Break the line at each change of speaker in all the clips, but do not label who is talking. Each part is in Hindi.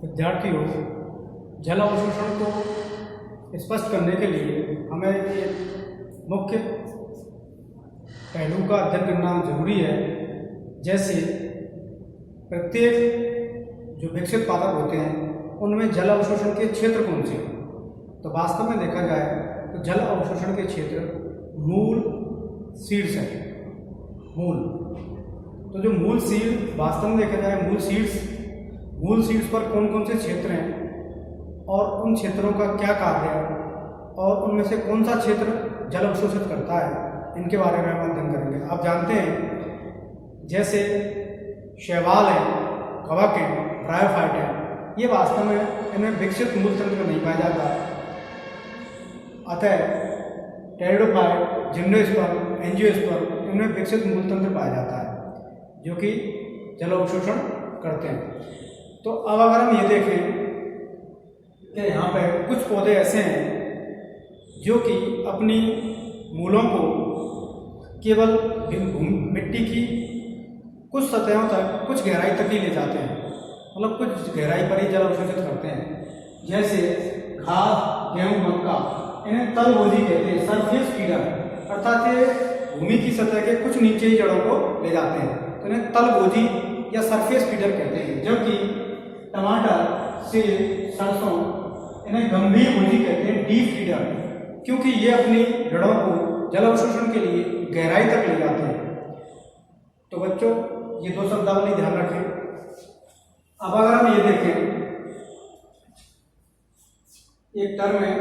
विद्यार्थियों, जल अवशोषण को स्पष्ट करने के लिए हमें एक मुख्य पहलू का अध्ययन करना जरूरी है। जैसे प्रत्येक जो विकसित पादप होते हैं उनमें जल अवशोषण के क्षेत्र कौन से हैं। तो वास्तव में देखा जाए तो जल अवशोषण के क्षेत्र मूल शीर्ष है। मूल, तो जो मूल शीर्ष वास्तव में देखा जाए मूल शीर्ष पर कौन कौन से क्षेत्र हैं और उन क्षेत्रों का क्या कार्य है और उनमें से कौन सा क्षेत्र जल अवशोषित करता है, इनके बारे में हम अध्ययन करेंगे। आप जानते हैं जैसे शैवाल है, कवक है, ब्रायोफाइट है, ये वास्तव में इनमें विकसित मूल तंत्र नहीं पाया जाता। अतः टेरिडोफाइट, जिम्नोस्पर्म, एंजियोस्पर्म, इनमें विकसित मूल तंत्र पाया जाता है जो कि जल अवशोषण करते हैं। तो अब अगर हम ये देखें कि यहाँ पर कुछ पौधे ऐसे हैं जो कि अपनी मूलों को केवल मिट्टी की कुछ सतहों तक, कुछ गहराई तक ही ले जाते हैं, मतलब कुछ गहराई पर ही जल अवशोषित करते हैं। जैसे घास, गेहूँ, मक्का, इन्हें तलभोजी कहते हैं, सरफेस फीडर, अर्थात ये भूमि की सतह के कुछ नीचे ही जड़ों को ले जाते हैं, तो इन्हें तलभोजी या सरफेस फीडर कहते हैं। जबकि टमाटर, सेब, सरसों, इन्हें गंभीर भोजी कहते हैं, डीप फीडर, क्योंकि ये अपनी जड़ों को जल अवशोषण के लिए गहराई तक ले जाते हैं। तो बच्चों, ये दो शब्दावली ध्यान रखें। अब अगर हम ये देखें, एक टर्म है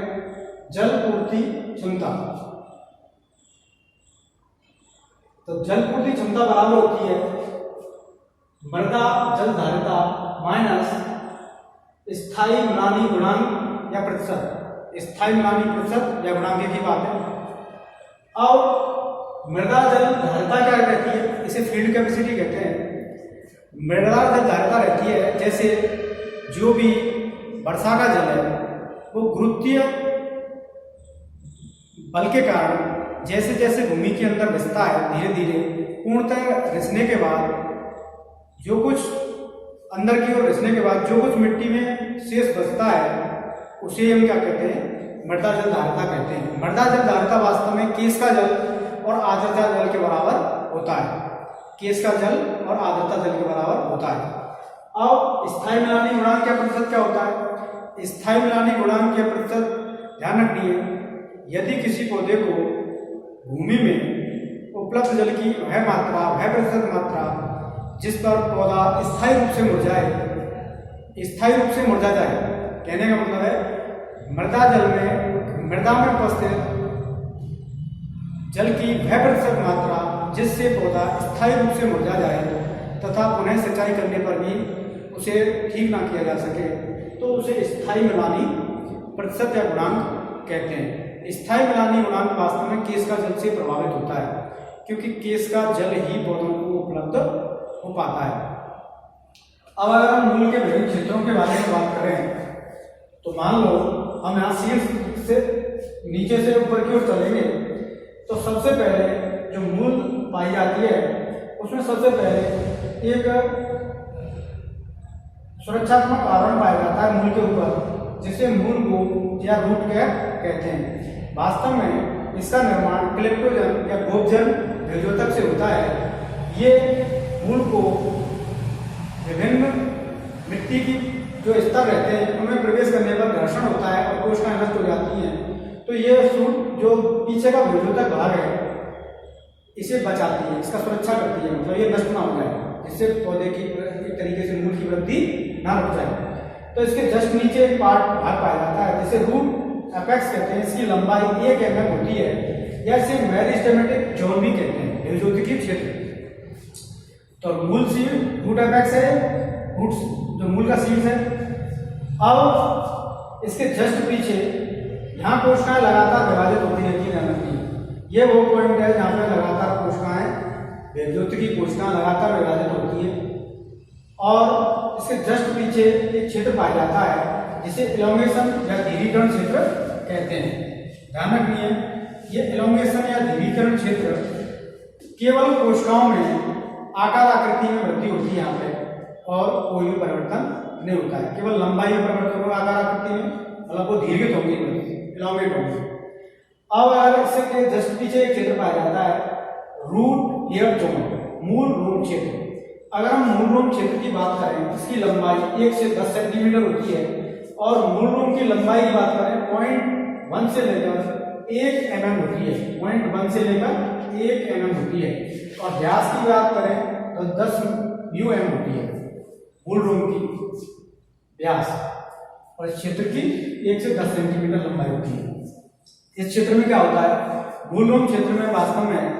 जल पूर्ति क्षमता। तो जल पूर्ति क्षमता बराबर होती है मृदा जल धारिता माइनस स्थायी म्लानी गुणांक या प्रतिशत। स्थायी म्लानी प्रतिशत या गुणांक की बात है। अब मृदा जल धारिता क्या रहती है, इसे फील्ड कैपेसिटी कहते हैं। मृदा जल धारिता रहती है जैसे जो भी वर्षा का जल है वो गुरुत्वीय बल के कारण जैसे जैसे भूमि के अंदर रिसता है, धीरे धीरे पूर्णतः रिसने के बाद जो कुछ अंदर की ओर रिसने के बाद जो कुछ मिट्टी में शेष बचता है उसे हम क्या कहते हैं, मृदा जल धारिता कहते हैं। मृदा जल धारिता वास्तव में केश का जल और आर्द्रता जल के बराबर होता है। केश का जल और आर्द्रता जल के बराबर होता है। अब स्थायी म्लानी गुणांक का प्रतिशत क्या होता है? स्थायी म्लानी गुणांक के प्रतिशत ध्यान रखिए, यदि किसी पौधे को भूमि में उपलब्ध जल की वह मात्रा, वह प्रतिशत मात्रा जिस पर पौधा स्थायी रूप से मुरझाए, स्थायी रूप से मुरझा जाए, कहने का मतलब है मृदा में उपस्थित जल की वह प्रतिशत मात्रा जिससे पौधा स्थायी रूप से मुरझा जाए तथा पुनः सिंचाई करने पर भी उसे ठीक ना किया जा सके, तो उसे स्थायी म्लानी प्रतिशत या गुणांक कहते हैं। स्थायी म्लानी गुणांक वास्तव में केश का जल से प्रभावित होता है, क्योंकि केश का जल ही पौधों को उपलब्ध हो पाता है। अब अगर हम मूल के विभिन्न क्षेत्रों के बारे में बात करें तो मान लो हम यहाँ शीर्ष से नीचे से ऊपर की ओर चलेंगे, तो सबसे पहले जो मूल पाई जाती है उसमें सबसे पहले एक सुरक्षात्मक आवरण पाया जाता है मूल के ऊपर, जिसे मूल गोप या रूट कहते हैं। वास्तव में इसका निर्माण क्लेप्टोजन या गोपजन भेजोतक से होता है। ये मूल को विभिन्न मिट्टी की जो स्तर रहते हैं उनमें प्रवेश करने पर घर्षण होता है और कोशिकाएं नष्ट हो जाती हैं। तो ये सूट जो पीछे का भेजोतक भाग है इसे बचाती है, इसका सुरक्षा करती है, मतलब ये नष्ट ना हो जाए, जिससे पौधे की एक तरीके से मूल की वृद्धि ना रुक जाए। तो इसके जस्ट नीचे एक भाग पाया जाता है जिसे रूट एपेक्स कहते हैं। इसकी लंबाई 1 mm होती है, या इसे मेरिस्टेमेटिक जोन भी कहते हैं, भेजोतकीय क्षेत्र। तो मूल शीर्ष रूट एपेक्स है, रूट जो मूल का शीर्ष है। अब इसके जस्ट पीछे यहाँ कोशिकाएं लगातार विभाजित होती रहती है। ये वो पॉइंट है जहाँ पे लगातार कोशिकाएं, भेजोतकी कोशिकाएं लगातार विभाजित होती है। और इसके जस्ट पीछे एक क्षेत्र पाया जाता है जिसे इलोंगेशन या धीरीकरण क्षेत्र कहते हैं। ध्यान रखिए, ये इलोंगेशन या धीरीकरण क्षेत्र केवल कोशिकाओं में आकार आकृति में वृद्धि होती है यहाँ पे, और कोई भी परिवर्तन नहीं होता है, केवल लंबाई में परिवर्तन होगा आकार आकृति में, मतलब वो दीर्घित होंगी, इलांगेट होंगी। अब अगर इससे के जस्ट पीछे एक क्षेत्र पाया जाता है रूट हेयर जोन, मूल रोम क्षेत्र। अगर हम मूल रोम क्षेत्र की बात करें, इसकी लंबाई 1 से 10 सेंटीमीटर होती है और मूल रोम की लंबाई की बात करें 0.1 से लेकर 1 mm होती है, 0.1 से लेकर 1 mm होती है। और व्यास की बात करें तो 10 μm होती है मूल रोम की व्यास, और इस क्षेत्र की 1 से 10 सेंटीमीटर लंबाई होती है। इस क्षेत्र में क्या होता है, मूल रोम क्षेत्र में वास्तव में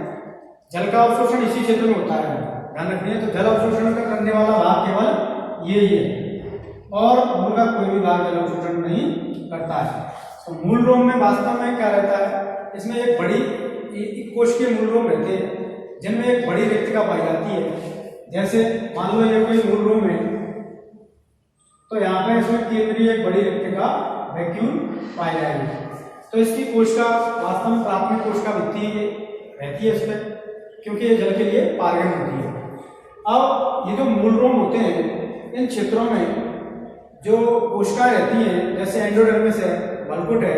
जल का अवशोषण इसी क्षेत्र में होता है, ध्यान रखिए। तो जल अवशोषण का करने वाला भाग केवल ये ही है और मूल का कोई भी भाग जल अवशोषण नहीं करता है। तो मूल रोम में वास्तव में क्या रहता है, इसमें एक बड़ी कोशिकीय मूल रोम रहते हैं जिनमें एक बड़ी रिक्तिका पाई जाती है। जैसे मान लो ये कोई मूल रोम है, तो यहाँ पे इसमें केंद्रीय एक बड़ी रिक्तिका वैक्यूल पाई जाएगी। तो इसकी कोशिका वास्तव में प्राथमिक कोशिका भित्ति रहती है इसमें, क्योंकि ये जल के लिए पारगम्य होती है। अब ये जो मूल रोम होते हैं, इन क्षेत्रों में जो कोशिकाएं रहती हैं, जैसे एंडोडर्मिस है, बल्कुट है,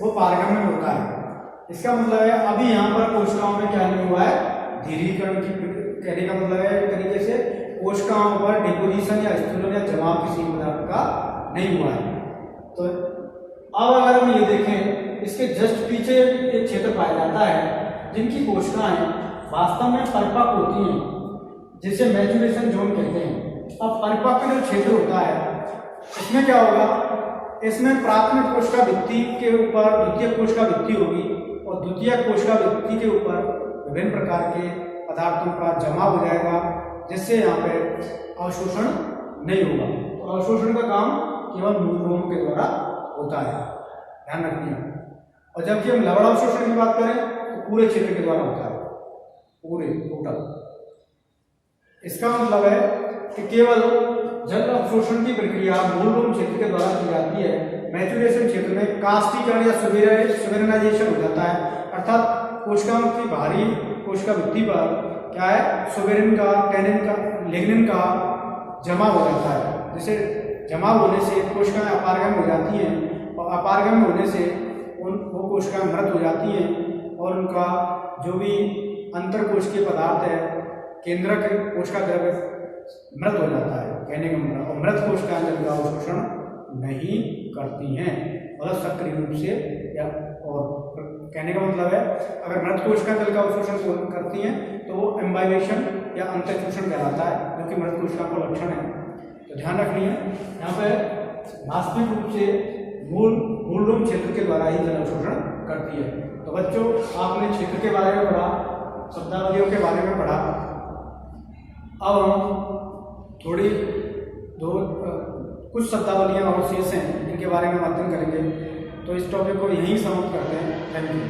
वो पारगम्य होता है। इसका मतलब है अभी यहाँ पर कोशिकाओं में क्या नहीं हुआ है, धीरीकरण की, कहने का मतलब है एक तरीके से कोशिकाओं पर डिपोजिशन या स्थूलन या जमाव किसी पदार्थ का नहीं हुआ है। तो अब अगर हम ये देखें, इसके जस्ट पीछे एक क्षेत्र पाया जाता है जिनकी कोशिकाएं वास्तव में परिपक्व होती हैं, जिसे मैच्योरेशन जोन कहते हैं। अब परिपक्व जो क्षेत्र होता है इसमें क्या होगा, इसमें प्राथमिक कोशिका भित्ति के ऊपर द्वितीयक कोशिका भित्ति होगी और द्वितीयक कोशिका भित्ति के ऊपर विभिन्न प्रकार के पदार्थों का जमा हो जाएगा, जिससे यहाँ पे अवशोषण नहीं होगा। तो अवशोषण का काम केवल मूल रोम के द्वारा होता है, ध्यान रखिए। और जबकि हम लवण अवशोषण की बात करें तो पूरे क्षेत्र के द्वारा होता है, पूरे टोटल। इसका मतलब है कि केवल जल अवशोषण की प्रक्रिया मूल रोम क्षेत्र के द्वारा की जाती है। मैच्योरेशन क्षेत्र में कास्टीकरण या सुबेरनाइजेशन हो जाता है, अर्थात कोशिकाओं की बाहरी कोशिका भित्ति पर क्या है, सुबेरिन का, टैनिन का, लिग्निन का जमा हो जाता है, जिसे जमा होने से कोशिकाएं अपारगम हो जाती हैं और अपारगम होने से वो कोशिकाएं मृत हो जाती हैं और उनका जो भी अंतर कोशिकीय पदार्थ है, केंद्रक कोशिका द्रव्य मृत हो जाता है, कहने का मतलब। और मृत कोशिकाएं जल का अवशोषण नहीं करती हैं, मतलब सक्रिय रूप से, या और कहने का मतलब है अगर मृत कोशिका जल का अवशोषण करती हैं तो वो एम्बाइवेशन या अंतःशोषण कहलाता है, जो कि मृत कोशिका का लक्षण है। तो ध्यान रखनी है, यहाँ पर वास्तविक रूप से मूल रोम क्षेत्र के द्वारा ही जल अवशोषण करती है। तो बच्चों, आपने क्षेत्र के बारे में पढ़ा, शब्दावलियों के बारे में पढ़ा। अब हम थोड़ी कुछ शब्दावलियाँ और शेष हैं, इनके बारे में अध्ययन करेंगे। तो इस टॉपिक को यहीं समाप्त करते हैं। Thank you.